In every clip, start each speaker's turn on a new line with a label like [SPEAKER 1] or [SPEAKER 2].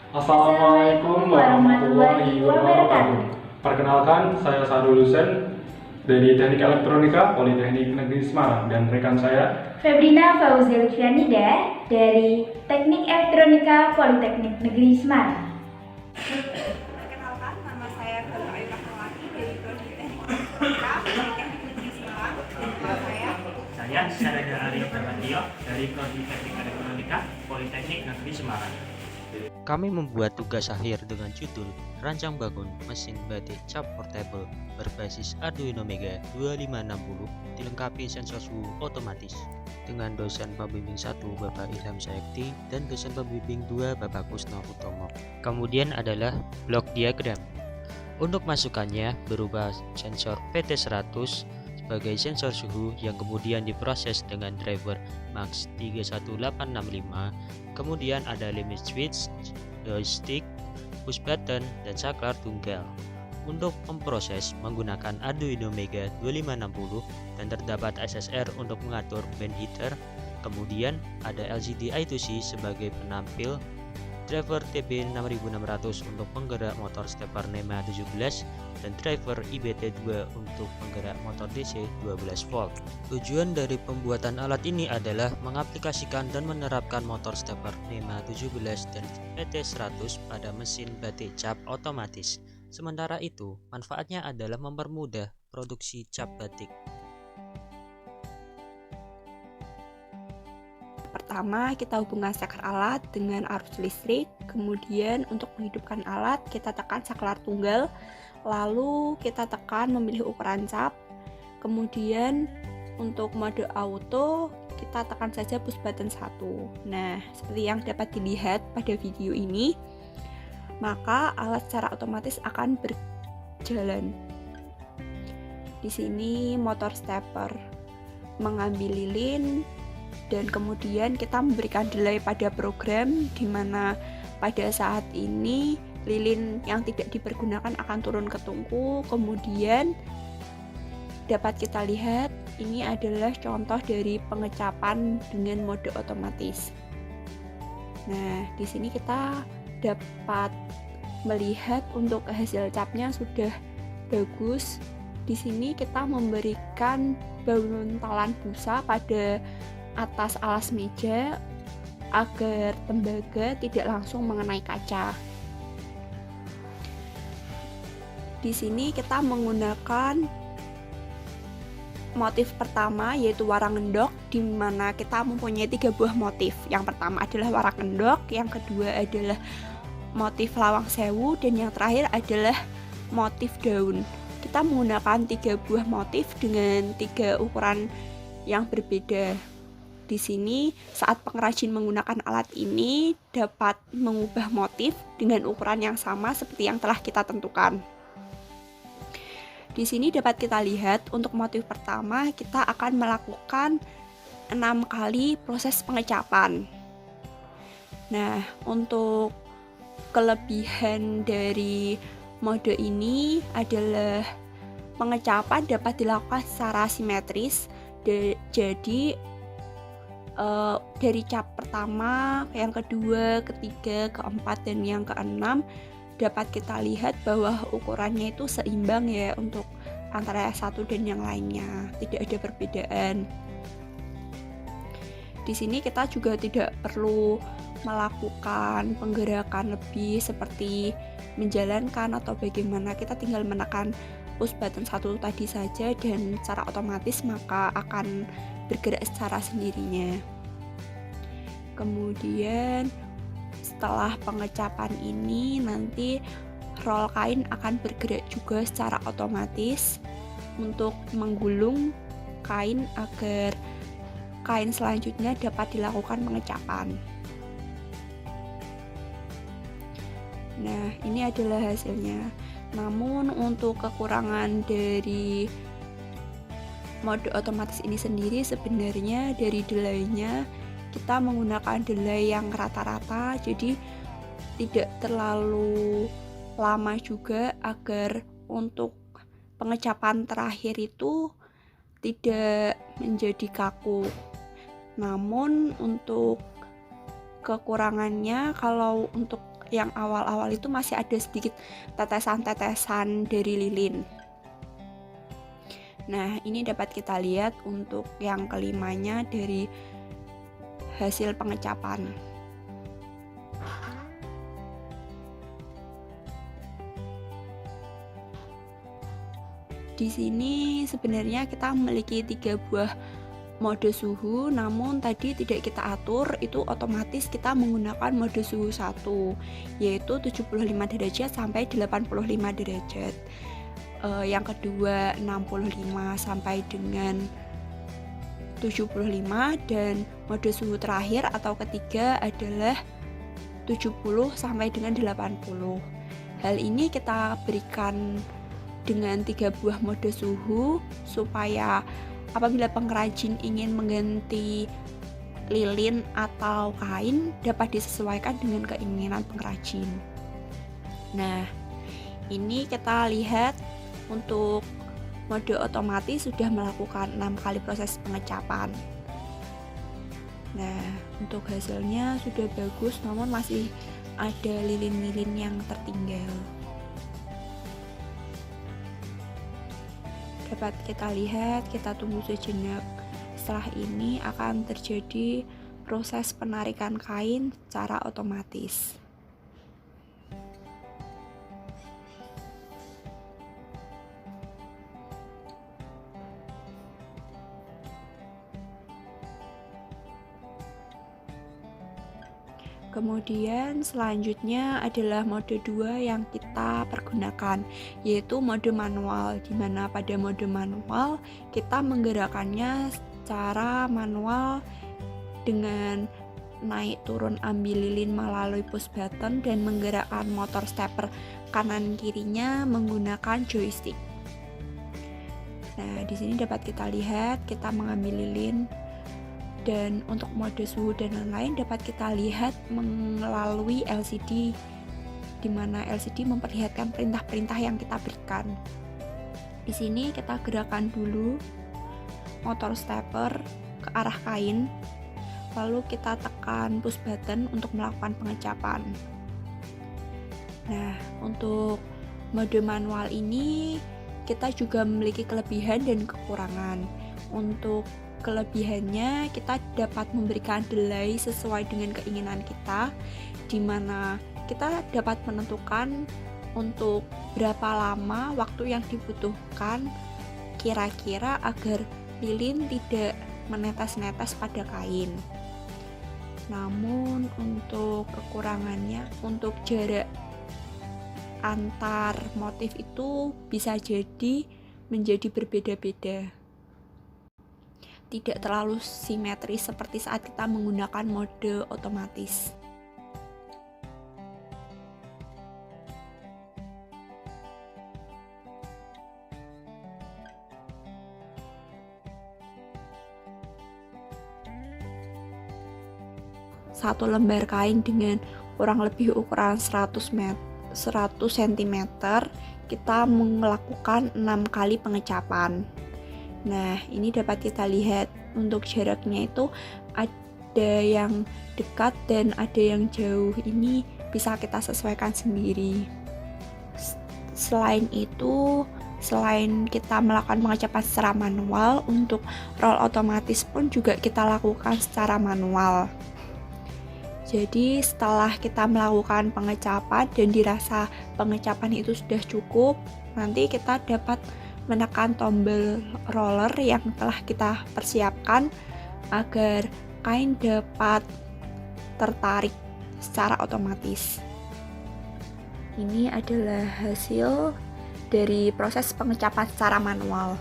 [SPEAKER 1] Assalamualaikum warahmatullahi wabarakatuh. Perkenalkan, saya Sarul Husen dari Teknik Elektronika Politeknik Negeri Semarang dan rekan saya
[SPEAKER 2] Febrina Fauzi Lutfianida dari Teknik Elektronika Politeknik Negeri Semarang.
[SPEAKER 3] Perkenalkan, nama saya Galuh Ayu Rahmawati dari Prodi Teknik Elektronika Politeknik Negeri Semarang. Dan nama
[SPEAKER 4] Saya Syarida Arif Darmadio dari Prodi Teknik Elektronika Politeknik Negeri Semarang.
[SPEAKER 5] Kami membuat tugas akhir dengan judul Rancang Bangun Mesin Batik Cap Portable berbasis Arduino Mega 2560 dilengkapi sensor suhu otomatis dengan dosen pembimbing 1 Bapak Ilham Sayekti dan dosen pembimbing 2 Bapak Kusno Utomo. Kemudian adalah blok diagram. Untuk masukannya berupa sensor PT100 sebagai sensor suhu yang kemudian diproses dengan driver MAX 31865. Kemudian ada limit switch, joystick, push button, dan saklar tunggal. Untuk memproses menggunakan Arduino Mega 2560 dan terdapat SSR untuk mengatur band heater. Kemudian ada LCD I2C sebagai penampil, driver TB6600 untuk penggerak motor stepper NEMA 17 dan driver IBT2 untuk penggerak motor DC 12 volt. Tujuan dari pembuatan alat ini adalah mengaplikasikan dan menerapkan motor stepper NEMA 17 dan PT100 pada mesin batik cap otomatis. Sementara itu, manfaatnya adalah mempermudah produksi cap batik.
[SPEAKER 3] Pertama, kita hubungkan saklar alat dengan arus listrik. Kemudian untuk menghidupkan alat, kita tekan saklar tunggal. Lalu kita tekan memilih ukuran cap. Kemudian untuk mode auto, kita tekan saja push button 1. Nah, seperti yang dapat dilihat pada video ini, maka alat secara otomatis akan berjalan. Di sini motor stepper mengambil lilin, dan kemudian kita memberikan delay pada program di mana pada saat ini lilin yang tidak dipergunakan akan turun ke tungku. Kemudian dapat kita lihat ini adalah contoh dari pengecapan dengan mode otomatis. Nah, di sini kita dapat melihat untuk hasil capnya sudah bagus. Di sini kita memberikan bantalan busa pada atas alas meja agar tembaga tidak langsung mengenai kaca. Di sini kita menggunakan motif pertama yaitu warang endok, di mana kita mempunyai 3 buah motif. Yang pertama adalah warang endok, yang kedua adalah motif lawang sewu, dan yang terakhir adalah motif daun. Kita menggunakan 3 buah motif dengan 3 ukuran yang berbeda. Di sini saat pengrajin menggunakan alat ini dapat mengubah motif dengan ukuran yang sama seperti yang telah kita tentukan. Di sini dapat kita lihat untuk motif pertama kita akan melakukan 6 kali proses pengecapan. Nah, untuk kelebihan dari mode ini adalah pengecapan dapat dilakukan secara simetris. Jadi dari cap pertama, yang kedua, ketiga, keempat, dan yang keenam dapat kita lihat bahwa ukurannya itu seimbang ya untuk antara satu dan yang lainnya, tidak ada perbedaan. Di sini kita juga tidak perlu melakukan penggerakan lebih seperti menjalankan atau bagaimana, kita tinggal menekan push button 1 tadi saja dan secara otomatis maka akan bergerak secara sendirinya. Kemudian setelah pengecapan ini nanti roll kain akan bergerak juga secara otomatis untuk menggulung kain agar kain selanjutnya dapat dilakukan pengecapan. Nah, ini adalah hasilnya. Namun untuk kekurangan dari mode otomatis ini sendiri sebenarnya dari delay-nya kita menggunakan delay yang rata-rata, jadi tidak terlalu lama juga agar untuk pengecapan terakhir itu tidak menjadi kaku. Namun untuk kekurangannya, kalau untuk yang awal-awal itu masih ada sedikit tetesan-tetesan dari lilin. Nah, ini dapat kita lihat untuk yang kelimanya dari hasil pengecapan. Di sini sebenarnya kita memiliki 3 buah mode suhu, namun tadi tidak kita atur, itu otomatis kita menggunakan mode suhu 1, yaitu 75 derajat sampai 85 derajat. Yang kedua 65 sampai dengan 75, dan mode suhu terakhir atau ketiga adalah 70 sampai dengan 80. Hal ini kita berikan dengan 3 buah mode suhu supaya apabila pengrajin ingin mengganti lilin atau kain dapat disesuaikan dengan keinginan pengrajin. Nah, ini kita lihat untuk mode otomatis sudah melakukan 6 kali proses pengecapan. Nah, untuk hasilnya sudah bagus, namun masih ada lilin-lilin yang tertinggal. Dapat kita lihat, kita tunggu sejenak. Setelah ini akan terjadi proses penarikan kain secara otomatis. Kemudian selanjutnya adalah mode 2 yang kita pergunakan, yaitu mode manual, di mana pada mode manual kita menggerakkannya secara manual dengan naik turun ambil lilin melalui push button dan menggerakkan motor stepper kanan kirinya menggunakan joystick. Nah, di sini dapat kita lihat kita mengambil lilin. Dan untuk mode suhu dan lain-lain dapat kita lihat melalui LCD, di mana LCD memperlihatkan perintah-perintah yang kita berikan. Di sini kita gerakan dulu motor stepper ke arah kain, lalu kita tekan push button untuk melakukan pengecapan. Nah, untuk mode manual ini kita juga memiliki kelebihan dan kekurangan. Untuk kelebihannya, kita dapat memberikan delay sesuai dengan keinginan kita, di mana kita dapat menentukan untuk berapa lama waktu yang dibutuhkan kira-kira agar lilin tidak menetes-netes pada kain. Namun untuk kekurangannya, untuk jarak antar motif itu bisa jadi menjadi berbeda-beda, tidak terlalu simetris seperti saat kita menggunakan mode otomatis. Satu lembar kain dengan kurang lebih ukuran 100 cm, kita melakukan 6 kali pengecapan. Nah, ini dapat kita lihat untuk jaraknya itu ada yang dekat dan ada yang jauh. Ini bisa kita sesuaikan sendiri. Selain itu, selain kita melakukan pengecapan secara manual, untuk roll otomatis pun juga kita lakukan secara manual. Jadi setelah kita melakukan pengecapan dan dirasa pengecapan itu sudah cukup, nanti kita dapat menekan tombol roller yang telah kita persiapkan agar kain dapat tertarik secara otomatis. Ini adalah hasil dari proses pengecapan secara manual.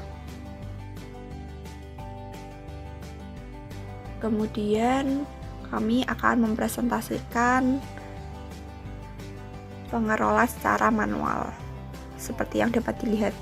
[SPEAKER 3] Kemudian kami akan mempresentasikan pengerolan secara manual seperti yang dapat dilihat.